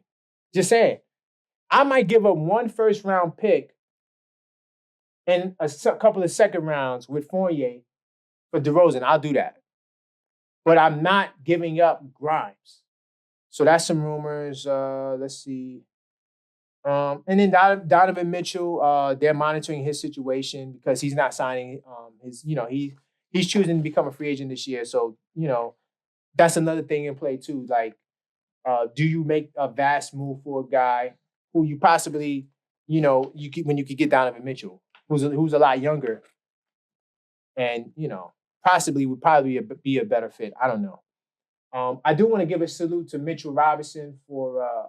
Just saying. I might give up one first-round pick and a couple of second rounds with Fournier for DeRozan. I'll do that. But I'm not giving up Grimes. So that's some rumors. Let's see. And then Donovan Mitchell, they're monitoring his situation because he's not signing he's choosing to become a free agent this year. So, that's another thing in play too. Like, do you make a vast move for a guy who you possibly, when you could get Donovan Mitchell, who's a lot younger and, possibly would probably be a better fit. I don't know. I do want to give a salute to Mitchell Robinson for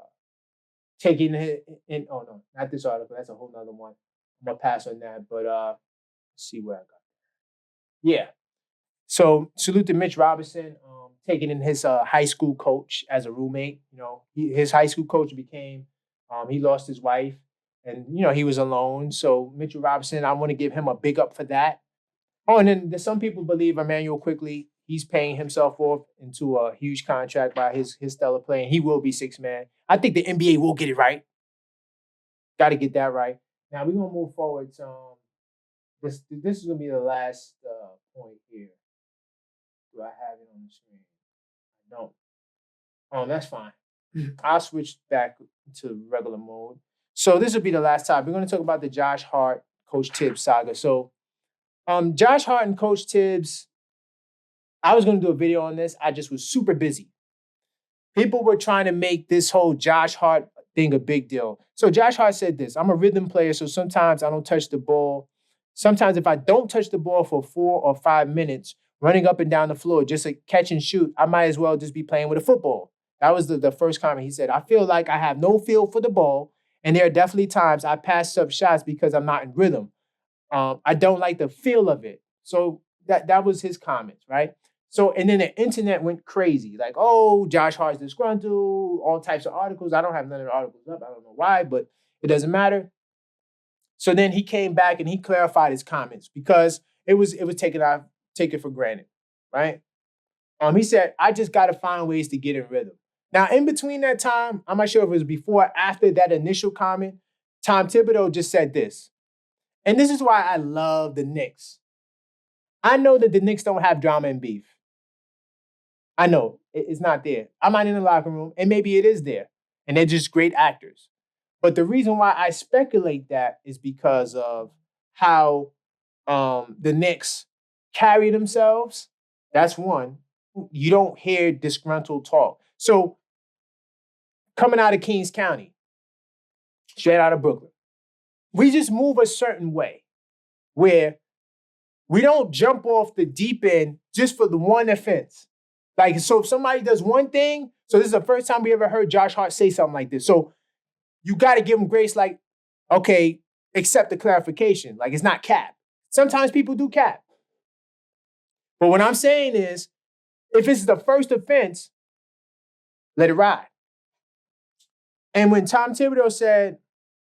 taking it in. Oh no, not this article. That's a whole nother one. I'm gonna pass on that. But let's see where I got. Yeah. So salute to Mitch Robinson, taking in his high school coach as a roommate. His high school coach became. He lost his wife, and he was alone. So Mitchell Robinson, I want to give him a big up for that. Oh, and then some people believe Emmanuel Quickly, he's paying himself off into a huge contract by his stellar play, and he will be sixth man. I think the NBA will get it right. Got to get that right. Now we're gonna move forward to This is gonna be the last point here. Do I have it on the screen? I don't. That's fine. I'll switch back to regular mode. So this will be the last time. We're going to talk about the Josh Hart, Coach Thibs saga. So Josh Hart and Coach Thibs, I was going to do a video on this. I just was super busy. People were trying to make this whole Josh Hart thing a big deal. So Josh Hart said this: I'm a rhythm player, so sometimes I don't touch the ball. Sometimes if I don't touch the ball for 4 or 5 minutes, running up and down the floor just to catch and shoot, I might as well just be playing with a football. That was the first comment. He said, I feel like I have no feel for the ball, and there are definitely times I pass up shots because I'm not in rhythm. I don't like the feel of it. So that was his comments, right? So, and then the internet went crazy. Like, oh, Josh Hart's disgruntled, all types of articles. I don't have none of the articles up. I don't know why, but it doesn't matter. So then he came back and he clarified his comments because it was taken for granted, right? He said, I just got to find ways to get in rhythm. Now, in between that time, I'm not sure if it was before or after that initial comment, Tom Thibodeau just said this. And this is why I love the Knicks. I know that the Knicks don't have drama and beef. I know it's not there. I'm not in the locker room, and maybe it is there. And they're just great actors. But the reason why I speculate that is because of how the Knicks carry themselves. That's one. You don't hear disgruntled talk. So coming out of Kings County, straight out of Brooklyn, we just move a certain way where we don't jump off the deep end just for the one offense. Like, so if somebody does one thing, so this is the first time we ever heard Josh Hart say something like this. So you got to give him grace, like, okay, accept the clarification. Like, it's not cap. Sometimes people do cap. But what I'm saying is, if it's the first offense, let it ride. And when Tom Thibodeau said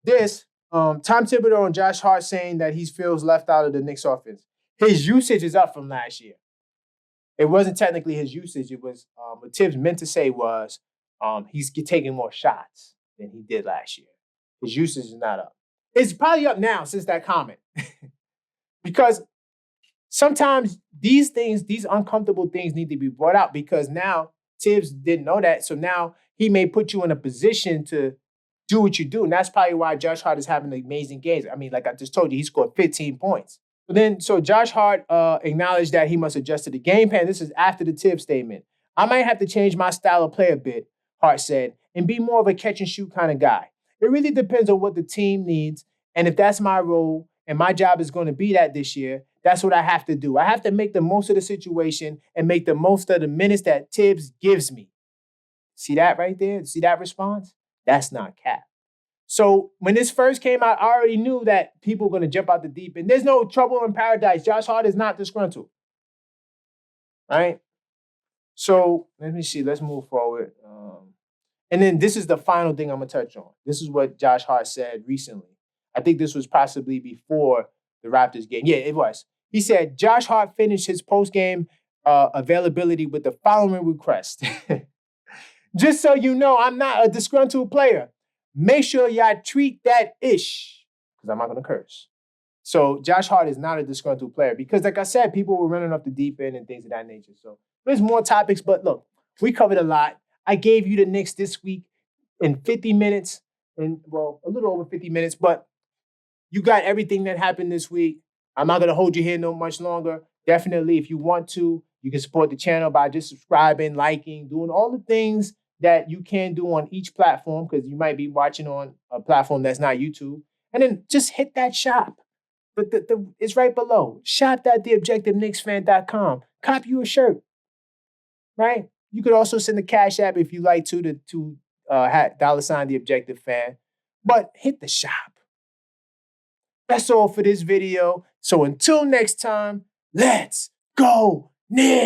this, Tom Thibodeau and Josh Hart saying that he feels left out of the Knicks offense, his usage is up from last year. It wasn't technically his usage. It was what Thibs meant to say was he's taking more shots than he did last year. His usage is not up. It's probably up now since that comment. Because sometimes these things, these uncomfortable things need to be brought out because now Thibs didn't know that. So now he may put you in a position to do what you do. And that's probably why Josh Hart is having amazing games. I mean, like I just told you, he scored 15 points. So Josh Hart acknowledged that he must adjust to the game plan. This is after the Thibs statement. I might have to change my style of play a bit, Hart said, and be more of a catch and shoot kind of guy. It really depends on what the team needs. And if that's my role and my job is going to be that this year, that's what I have to do. I have to make the most of the situation and make the most of the minutes that Thibs gives me. See that right there? See that response? That's not cap. So when this first came out, I already knew that people were going to jump out the deep end. There's no trouble in paradise. Josh Hart is not disgruntled. Right? So let me see. Let's move forward. And then this is the final thing I'm going to touch on. This is what Josh Hart said recently. I think this was possibly before the Raptors game. Yeah, it was. He said, Josh Hart finished his post-game availability with the following request. Just so you know, I'm not a disgruntled player. Make sure y'all treat that ish, because I'm not going to curse. So Josh Hart is not a disgruntled player because, like I said, people were running off the deep end and things of that nature. So there's more topics, but look, we covered a lot. I gave you the Knicks this week in 50 minutes, and well, a little over 50 minutes, but you got everything that happened this week. I'm not going to hold you here no much longer. Definitely, if you want to, you can support the channel by just subscribing, liking, doing all the things that you can do on each platform, because you might be watching on a platform that's not YouTube. And then just hit that shop. It's right below. Shop.theobjectiveknicksfan.com. Cop you a shirt. Right? You could also send a Cash App if you like to $ the objective fan. But hit the shop. That's all for this video. So until next time, let's go Knicks!